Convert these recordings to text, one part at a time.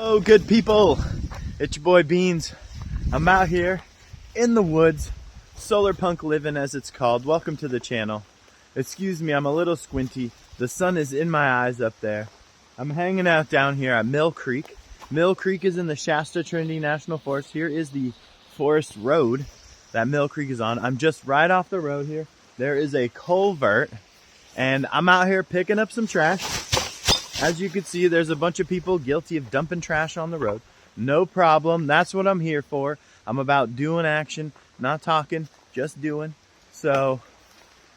Oh, good people, it's your boy Beans. I'm out here in the woods, Solarpunk living as it's called. Welcome to the channel. Excuse me, I'm a little squinty. The sun is in my eyes up there. I'm hanging out down here at Mill Creek. Mill Creek is in the Shasta Trinity National Forest. Here is the forest road that Mill Creek is on. I'm just right off the road here. There is a culvert and I'm out here picking up some trash. As you can see, there's a bunch of people guilty of dumping trash on the road. No problem. That's what I'm here for. I'm about doing action, not talking, just doing. So,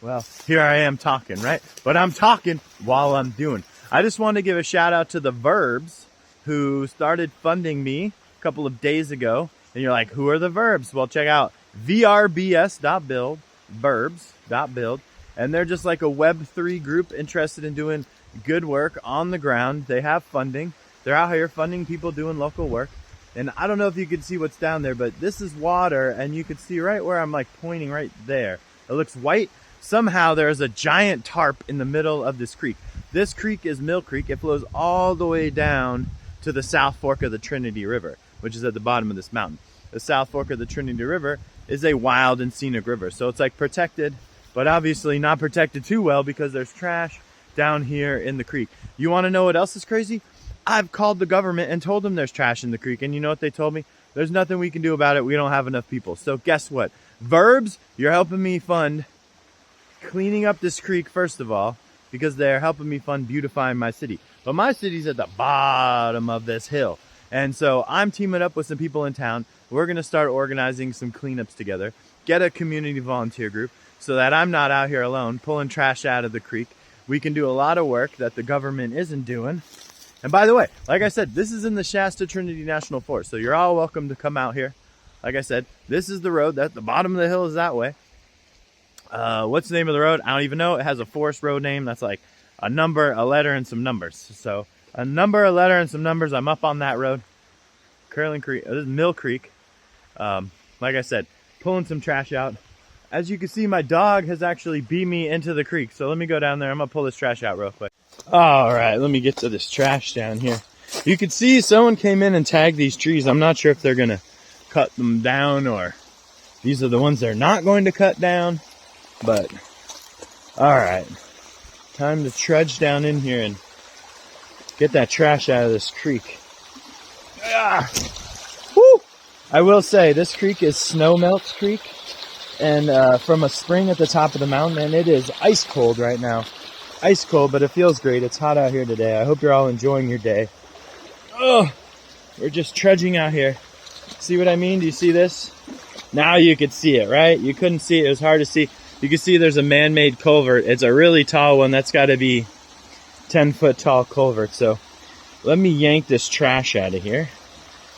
well, here I am talking, right? But I'm talking while I'm doing. I just want to give a shout out to the Verbs who started funding me a couple of days ago. And you're like, who are the Verbs? Well, check out vrbs.build, verbs.build. And they're just like a Web3 group interested in doing good work on the ground. They have funding. They're out here funding people doing local work. And I don't know if you can see what's down there, but this is water, and you can see right where I'm like pointing right there. It looks white. Somehow there's a giant tarp in the middle of this creek. This creek is Mill Creek. It flows all the way down to the South Fork of the Trinity River, which is at the bottom of this mountain. The South Fork of the Trinity River is a wild and scenic river. So it's like protected, but obviously not protected too well because there's trash down here in the creek. You want to know what else is crazy? I've called the government and told them there's trash in the creek, and you know what they told me? There's nothing we can do about it. We don't have enough people. So guess what? Verbs, you're helping me fund cleaning up this creek, first of all, because they're helping me fund beautifying my city. But my city's at the bottom of this hill. And so I'm teaming up with some people in town. We're going to start organizing some cleanups together, get a community volunteer group so that I'm not out here alone pulling trash out of the creek. We can do a lot of work that the government isn't doing. And by the way, like I said, this is in the Shasta Trinity National Forest. So you're all welcome to come out here. Like I said, this is the road. That the bottom of the hill is that way. What's the name of the road? I don't even know. It has a forest road name. That's like a number, a letter, and some numbers. So a number, a letter, and some numbers. I'm up on that road. Curling Creek. This is Mill Creek. Like I said, pulling some trash out. As you can see, my dog has actually beat me into the creek. So let me go down there. I'm going to pull this trash out real quick. All right, let me get to this trash down here. You can see someone came in and tagged these trees. I'm not sure if they're going to cut them down or these are the ones they're not going to cut down. But, all right, time to trudge down in here and get that trash out of this creek. Ah, woo! I will say, this creek is Snowmelt's Creek. And from a spring at the top of the mountain, and it is ice cold right now. Ice cold, but it feels great. It's hot out here today. I hope you're all enjoying your day. Oh, we're just trudging out here. See what I mean? Do you see this? Now you could see it, right? You couldn't see it. It was hard to see. You can see there's a man-made culvert. It's a really tall one. That's got to be 10-foot tall culvert. So let me yank this trash out of here.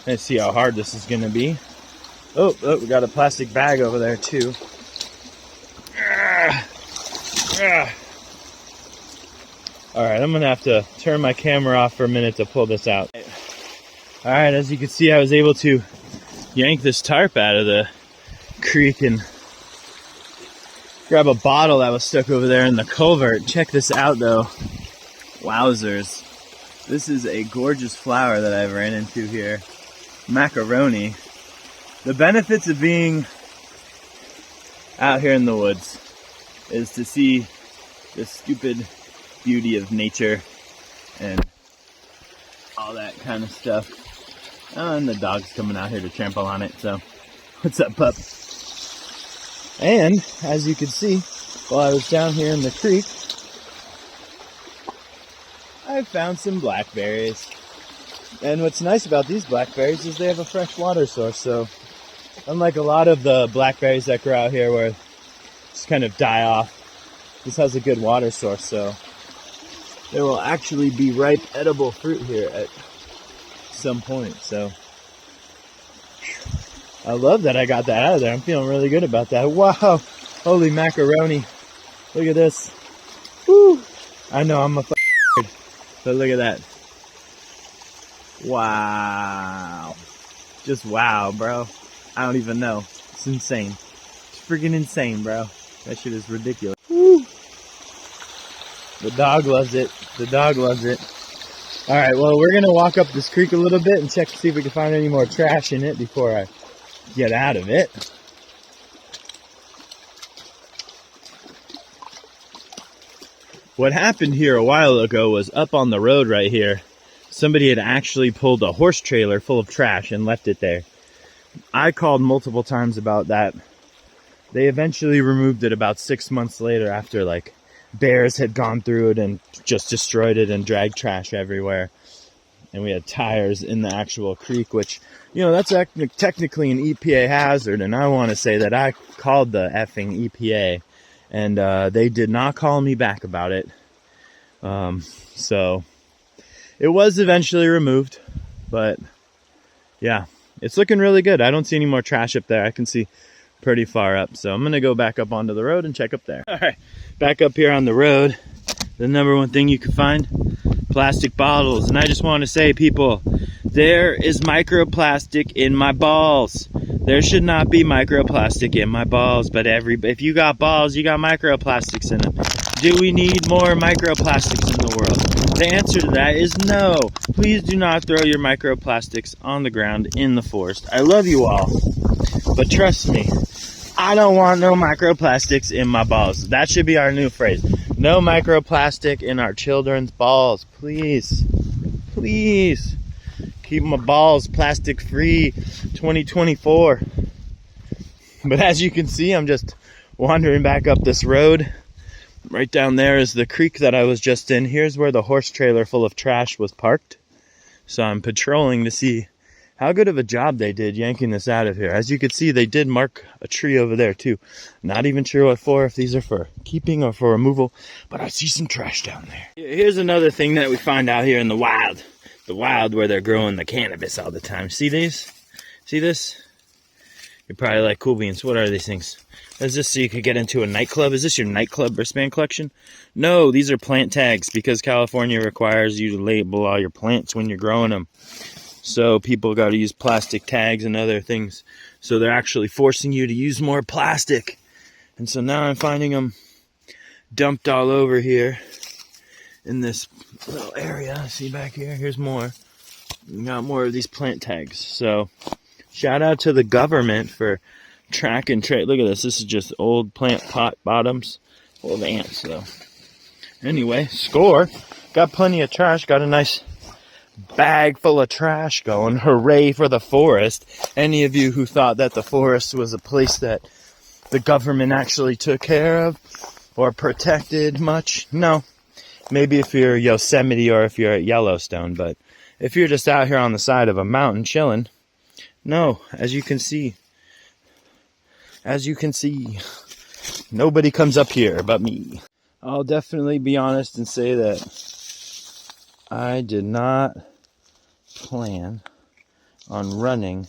Let's see how hard this is going to be. Oh, we got a plastic bag over there too. All right, I'm gonna have to turn my camera off for a minute to pull this out. All right, as you can see, I was able to yank this tarp out of the creek and grab a bottle that was stuck over there in the culvert. Check this out though. Wowzers. This is a gorgeous flower that I've ran into here. Macaroni. The benefits of being out here in the woods is to see the stupid beauty of nature and all that kind of stuff. Oh, and the dog's coming out here to trample on it, so what's up, pup? And as you can see, while I was down here in the creek, I found some blackberries. And what's nice about these blackberries is they have a fresh water source, so unlike a lot of the blackberries that grow out here where just kind of die off, this has a good water source, so there will actually be ripe edible fruit here at some point. So I love that I got that out of there. I'm feeling really good about that. Wow, holy macaroni. Look at this. Woo. I know I'm a but look at that. Wow. Just wow, bro. I don't even know. It's insane. It's freaking insane, bro. That shit is ridiculous. Woo. The dog loves it. The dog loves it. All right, well, we're gonna walk up this creek a little bit and check to see if we can find any more trash in it before I get out of it. What happened here a while ago was up on the road right here, somebody had actually pulled a horse trailer full of trash and left it there. I called multiple times about that. They eventually removed it about 6 months later after like bears had gone through it and just destroyed it and dragged trash everywhere. And we had tires in the actual creek, which, you know, that's technically an EPA hazard. And I want to say that I called the effing EPA and they did not call me back about it. So it was eventually removed, but yeah, it's looking really good. I don't see any more trash up there. I can see pretty far up. So I'm going to go back up onto the road and check up there. All right, back up here on the road. The number one thing you can find, plastic bottles. And I just want to say, people, there is microplastic in my balls. There should not be microplastic in my balls, but if you got balls, you got microplastics in them. Do we need more microplastics in the world? The answer to that is no. Please do not throw your microplastics on the ground in the forest. I love you all, but trust me, I don't want no microplastics in my balls. That should be our new phrase. No microplastic in our children's balls, please. Please. Keep my balls plastic free 2024. But as you can see, I'm just wandering back up this road. Right down there is the creek that I was just in. Here's where the horse trailer full of trash was parked. So I'm patrolling to see how good of a job they did yanking this out of here. As you can see, they did mark a tree over there too. Not even sure what for, if these are for keeping or for removal, but I see some trash down there. Here's another thing that we find out here in the wild. The wild where they're growing the cannabis all the time. See these? See this? You're probably like, cool beans, what are these things? Is this so you could get into a nightclub? Is this your nightclub wristband collection? No, these are plant tags because California requires you to label all your plants when you're growing them. So people got to use plastic tags and other things. So they're actually forcing you to use more plastic. And so now I'm finding them dumped all over here in this little area. See back here? Here's more. We got more of these plant tags. So shout out to the government for track and trace. Look at this. This is just old plant pot bottoms full of ants, though. Anyway, score. Got plenty of trash. Got a nice bag full of trash going. Hooray for the forest. Any of you who thought that the forest was a place that the government actually took care of or protected much? No. Maybe if you're Yosemite or if you're at Yellowstone, but if you're just out here on the side of a mountain chilling, no, as you can see, nobody comes up here but me. I'll definitely be honest and say that I did not plan on running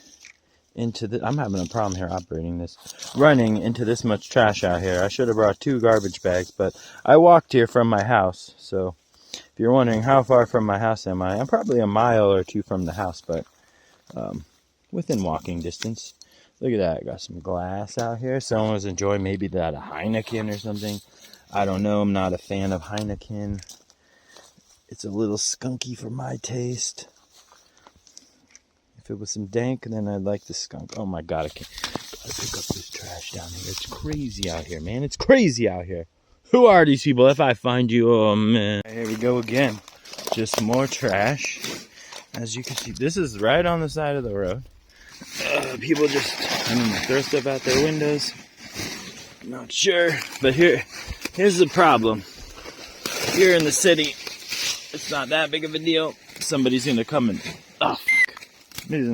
into the, I'm having a problem here operating this, running into this much trash out here. I should have brought 2 garbage bags, but I walked here from my house. So if you're wondering how far from my house am I, I'm probably a mile or 2 from the house, but within walking distance. Look at that, I got some glass out here. Someone was enjoying maybe that a Heineken or something. I don't know, I'm not a fan of Heineken. It's a little skunky for my taste. If it was some dank, then I'd like the skunk. Oh my God, I gotta pick up this trash down here. It's crazy out here, man. It's crazy out here. Who are these people? If I find you, oh man. Here we go again. Just more trash. As you can see, this is right on the side of the road. People just, I don't know, throw stuff out their windows. I'm not sure, but here's the problem. Here in the city, it's not that big of a deal. Somebody's gonna come and, oh fuck. Somebody's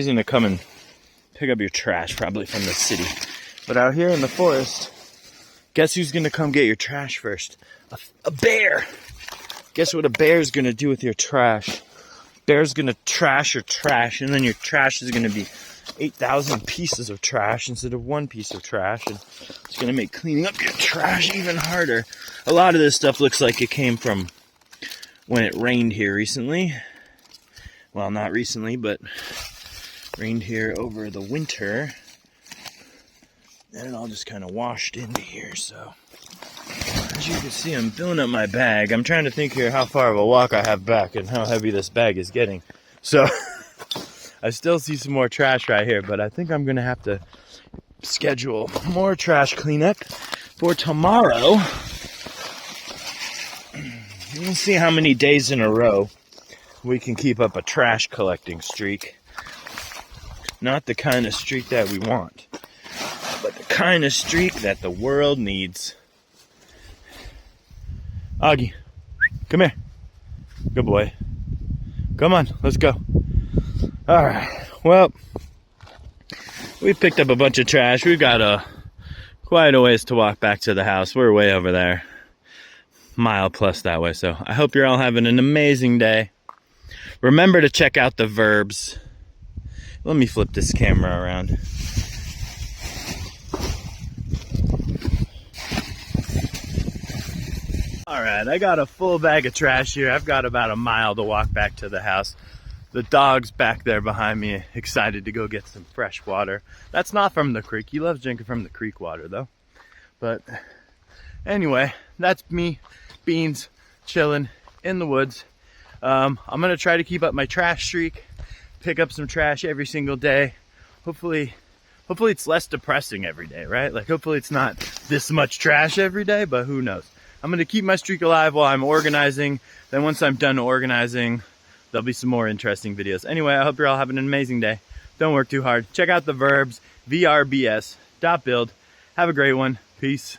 gonna come and pick up your trash, probably from the city. But out here in the forest, guess who's gonna come get your trash first? A bear. Guess what a bear's gonna do with your trash? Bear's gonna trash your trash, and then your trash is gonna be 8,000 pieces of trash instead of 1 piece of trash, and it's gonna make cleaning up your trash even harder. A lot of this stuff looks like it came from when it rained here recently. Well, not recently, but rained here over the winter, and it all just kind of washed into here. So As you can see, I'm filling up my bag. I'm trying to think here how far of a walk I have back and how heavy this bag is getting. So I still see some more trash right here, but I think I'm gonna have to schedule more trash cleanup for tomorrow. We'll see how many days in a row we can keep up a trash collecting streak. Not the kind of streak that we want, but the kind of streak that the world needs. Augie, come here. Good boy. Come on, let's go. All right, well, we picked up a bunch of trash. We've got quite a ways to walk back to the house. We're way over there, mile plus that way. So I hope you're all having an amazing day. Remember to check out the verbs. Let me flip this camera around. All right, I got a full bag of trash here. I've got about a mile to walk back to the house. The dog's back there behind me, excited to go get some fresh water. That's not from the creek. He loves drinking from the creek water, though. But anyway, that's me, Beans, chilling in the woods. I'm gonna try to keep up my trash streak, pick up some trash every single day. Hopefully it's less depressing every day, right? Like, hopefully it's not this much trash every day, but who knows? I'm gonna keep my streak alive while I'm organizing. Then once I'm done organizing, there'll be some more interesting videos. Anyway, I hope you're all having an amazing day. Don't work too hard. Check out the verbs, vrbs.build. Have a great one. Peace.